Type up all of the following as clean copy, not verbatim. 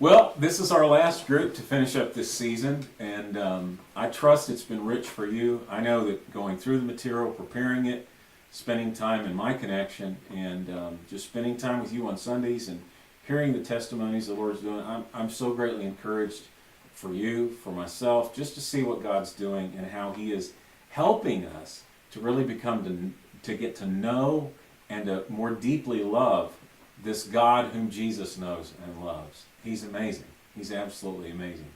Well, this is our last group to finish up this season, and I trust it's been rich for you. I know that going through the material, preparing it, spending time in my connection, and just spending time with you on Sundays and hearing the testimonies the Lord's doing, I'm so greatly encouraged for you, for myself, just to see what God's doing and how He is helping us to really to get to know and to more deeply love this God whom Jesus knows and loves. He's amazing. He's absolutely amazing.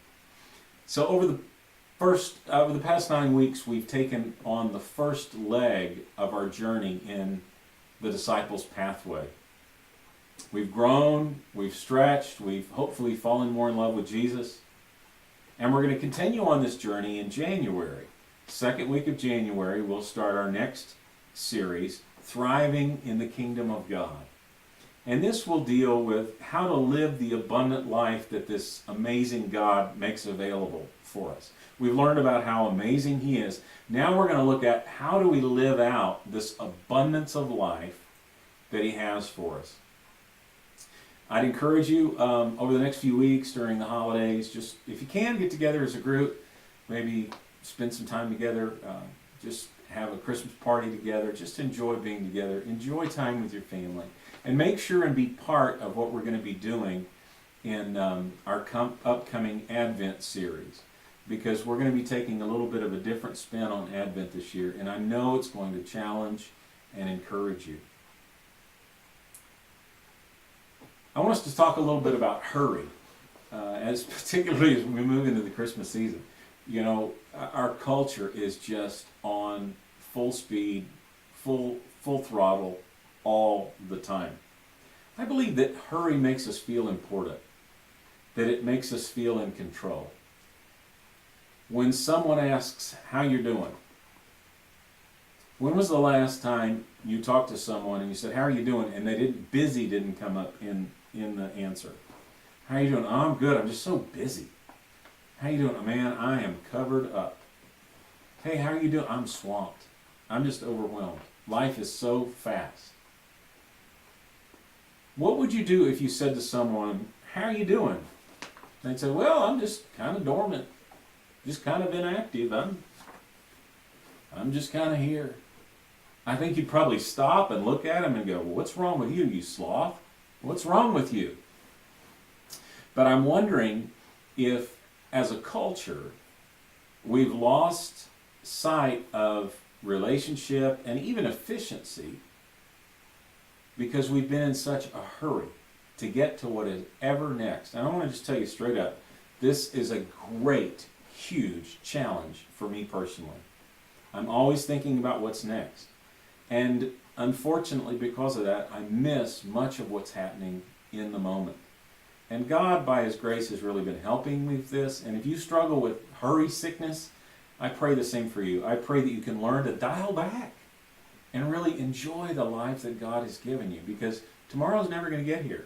So over the past 9 weeks, we've taken on the first leg of our journey in the disciples' pathway. We've grown, we've stretched, we've hopefully fallen more in love with Jesus. And we're going to continue on this journey in January. Second week of January, we'll start our next series, Thriving in the Kingdom of God. And this will deal with how to live the abundant life that this amazing God makes available for us. We've learned about how amazing He is. Now we're going to look at how do we live out this abundance of life that He has for us. I'd encourage you over the next few weeks during the holidays, just if you can get together as a group, maybe spend some time together, just have a Christmas party together, just enjoy being together, enjoy time with your family. And make sure and be part of what we're going to be doing in our upcoming Advent series. Because we're going to be taking a little bit of a different spin on Advent this year. And I know it's going to challenge and encourage you. I want us to talk a little bit about hurry. Particularly as we move into the Christmas season. You know, our culture is just on full speed, full throttle, all the time. I believe that hurry makes us feel important, that it makes us feel in control. When someone asks how you're doing, when was the last time you talked to someone and you said, how are you doing? And busy didn't come up in the answer. How are you doing? Oh, I'm good. I'm just so busy. How are you doing? Man, I am covered up. Hey, how are you doing? I'm swamped. I'm just overwhelmed. Life is so fast. What would you do if you said to someone, how are you doing? They'd say, well, I'm just kind of dormant, just kind of inactive. I'm just kind of here. I think you'd probably stop and look at him and go, well, what's wrong with you, you sloth? What's wrong with you? But I'm wondering if, as a culture, we've lost sight of relationship and even efficiency because we've been in such a hurry to get to what is ever next. And I want to just tell you straight up, this is a great, huge challenge for me personally. I'm always thinking about what's next. And unfortunately, because of that, I miss much of what's happening in the moment. And God, by His grace, has really been helping me with this. And if you struggle with hurry sickness, I pray the same for you. I pray that you can learn to dial back and really enjoy the life that God has given you, because tomorrow's never going to get here.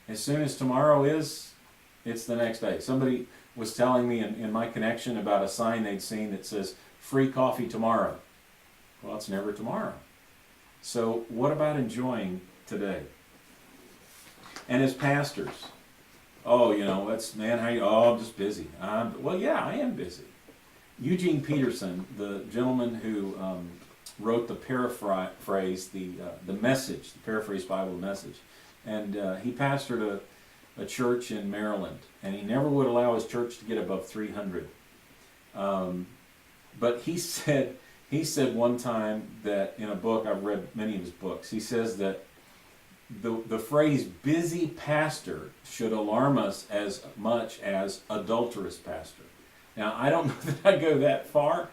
As soon as tomorrow is, it's the next day. Somebody was telling me in my connection about a sign they'd seen that says, free coffee tomorrow. Well, it's never tomorrow. So what about enjoying today? And as pastors, oh, I'm just busy. Well, yeah, I am busy. Eugene Peterson, the gentleman who wrote the paraphrase, the message, the paraphrase Bible message, and he pastored a church in Maryland, and he never would allow his church to get above 300. But he said one time that in a book, I've read many of his books, he says that the phrase busy pastor should alarm us as much as adulterous pastor. Now, I don't know that I go that far,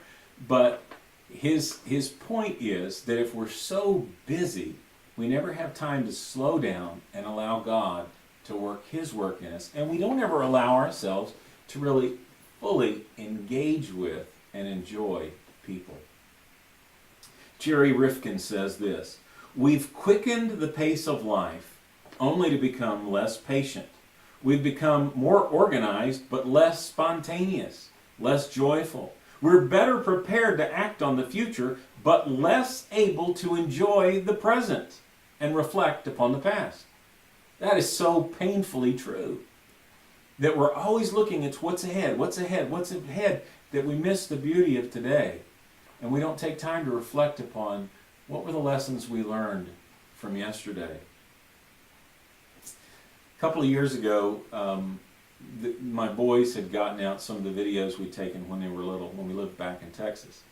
but his point is that if we're so busy, we never have time to slow down and allow God to work His work in us, and we don't ever allow ourselves to really fully engage with and enjoy people. Jerry Rifkin says this, we've quickened the pace of life only to become less patient. We've become more organized but less spontaneous, less joyful. We're better prepared to act on the future but less able to enjoy the present and reflect upon the past. That is so painfully true. That we're always looking at what's ahead, what's ahead, what's ahead, that we miss the beauty of today. And we don't take time to reflect upon what were the lessons we learned from yesterday. A couple of years ago, my boys had gotten out some of the videos we'd taken when they were little, when we lived back in Texas.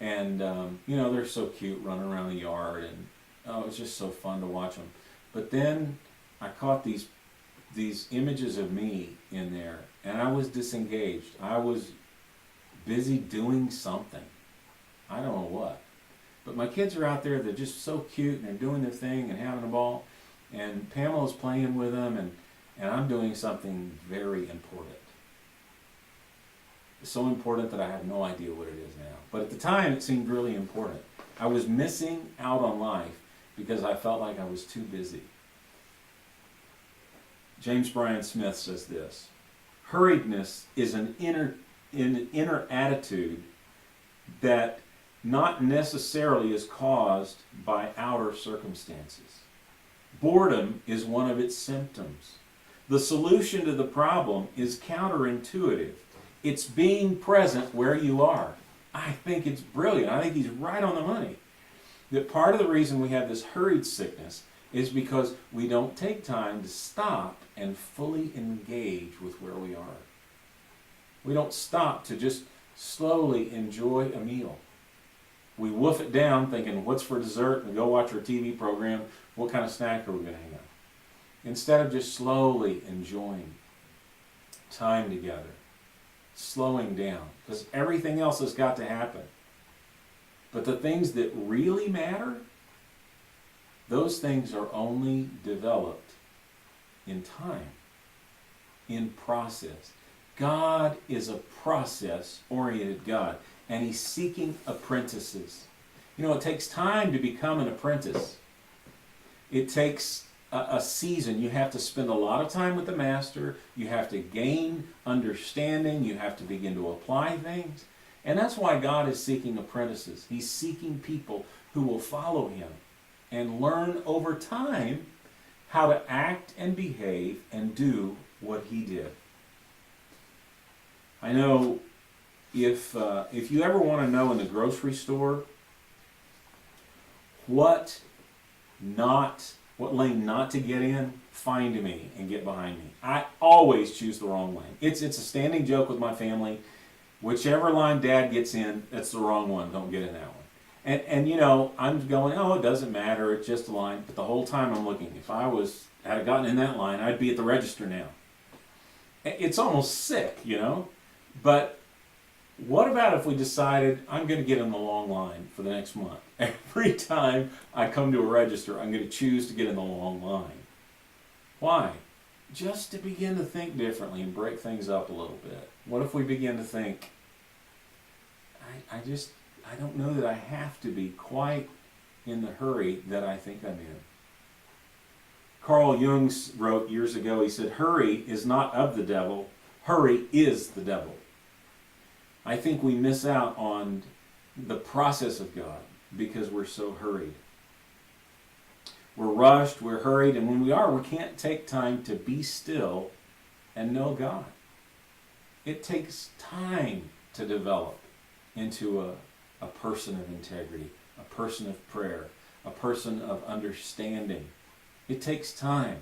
And, they're so cute running around the yard, and it was just so fun to watch them. But then I caught these images of me in there, and I was disengaged. I was busy doing something. I don't know what. But my kids are out there, they're just so cute, and they're doing their thing and having a ball. And Pamela's playing with them, and I'm doing something very important. It's so important that I have no idea what it is now. But at the time, it seemed really important. I was missing out on life because I felt like I was too busy. James Bryan Smith says this: hurriedness is an inner attitude that not necessarily is caused by outer circumstances. Boredom is one of its symptoms. The solution to the problem is counterintuitive. It's being present where you are. I think it's brilliant. I think he's right on the money. That part of the reason we have this hurried sickness is because we don't take time to stop and fully engage with where we are. We don't stop to just slowly enjoy a meal. We wolf it down thinking, what's for dessert? And go watch our TV program. What kind of snack are we going to have? Instead of just slowly enjoying time together, slowing down, because everything else has got to happen. But the things that really matter, those things are only developed in time, in process. God is a process-oriented God, and He's seeking apprentices. It takes time to become an apprentice. It takes a season. You have to spend a lot of time with the Master. You have to gain understanding. You have to begin to apply things. And that's why God is seeking apprentices. He's seeking people who will follow Him and learn over time how to act and behave and do what He did. I know if you ever want to know in the grocery store what lane not to get in, find me and get behind me. I always choose the wrong lane. It's a standing joke with my family. Whichever line Dad gets in, that's the wrong one. Don't get in that one. And I'm going, it doesn't matter. It's just a line. But the whole time I'm looking. If I had gotten in that line, I'd be at the register now. It's almost sick, But what about if we decided I'm going to get in the long line for the next month? Every time I come to a register, I'm going to choose to get in the long line. Why? Just to begin to think differently and break things up a little bit. What if we begin to think, I don't know that I have to be quite in the hurry that I think I'm in. Carl Jung wrote years ago, he said, hurry is not of the devil, hurry is the devil. I think we miss out on the process of God because we're so hurried. We're rushed, we're hurried, and when we can't take time to be still and know God. It takes time to develop into a person of integrity, a person of prayer, a person of understanding. It takes time.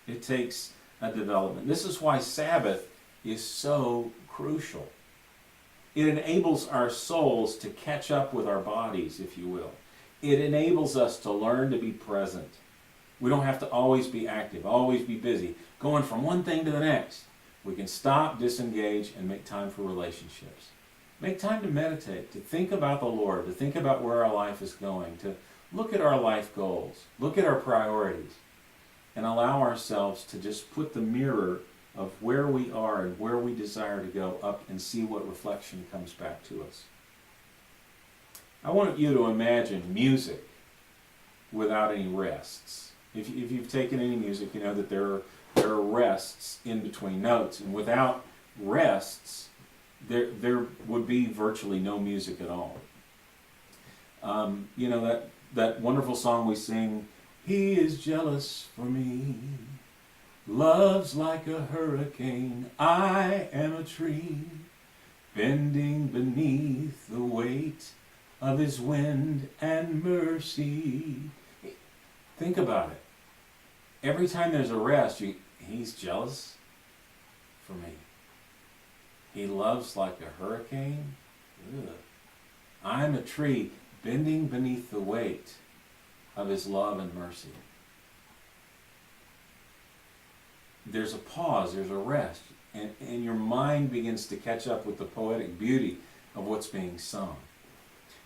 It takes a development. This is why Sabbath is so crucial. It enables our souls to catch up with our bodies, if you will. It enables us to learn to be present. We don't have to always be active, always be busy, going from one thing to the next. We can stop, disengage, and make time for relationships. Make time to meditate, to think about the Lord, to think about where our life is going, to look at our life goals, look at our priorities, and allow ourselves to just put the mirror of where we are and where we desire to go up and see what reflection comes back to us. I want you to imagine music without any rests. If you've taken any music, you know that there are rests in between notes, and without rests, there would be virtually no music at all. That wonderful song we sing, "He is jealous for me. Love's like a hurricane. I am a tree bending beneath the weight of his wind and mercy. Think about it. Every time there's a rest, he's jealous for me. He loves like a hurricane. Ugh. I'm a tree bending beneath the weight of his love and mercy. There's a pause, there's a rest, and your mind begins to catch up with the poetic beauty of what's being sung.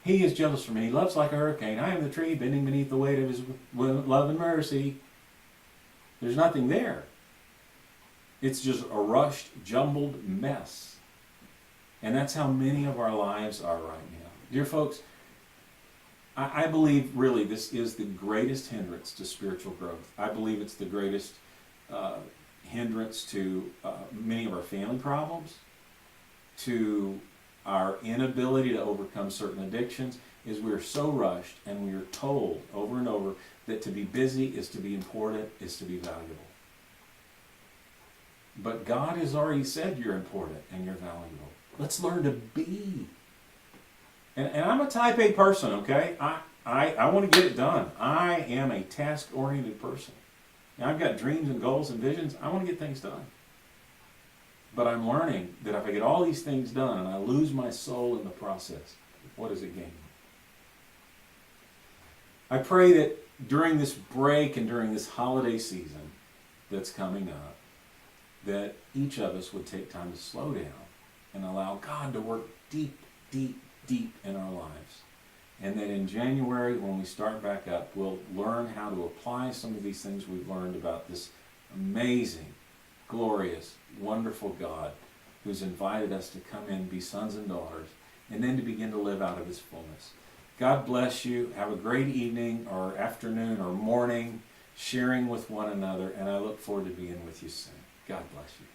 He is jealous for me. He loves like a hurricane. I am the tree bending beneath the weight of his love and mercy. There's nothing there. It's just a rushed, jumbled mess. And that's how many of our lives are right now. Dear folks, I believe really this is the greatest hindrance to spiritual growth. I believe it's the greatest hindrance to many of our family problems, to our inability to overcome certain addictions, is we're so rushed and we're told over and over that to be busy is to be important, is to be valuable. But God has already said you're important and you're valuable. Let's learn to be. And I'm a type A person, okay? I want to get it done. I am a task-oriented person. Now, I've got dreams and goals and visions. I want to get things done. But I'm learning that if I get all these things done and I lose my soul in the process, what does it gain? I pray that during this break and during this holiday season that's coming up, that each of us would take time to slow down and allow God to work deep, deep, deep in our lives. And that in January, when we start back up, we'll learn how to apply some of these things we've learned about this amazing, glorious, wonderful God who's invited us to come in, be sons and daughters, and then to begin to live out of his fullness. God bless you. Have a great evening or afternoon or morning sharing with one another, and I look forward to being with you soon. God bless you.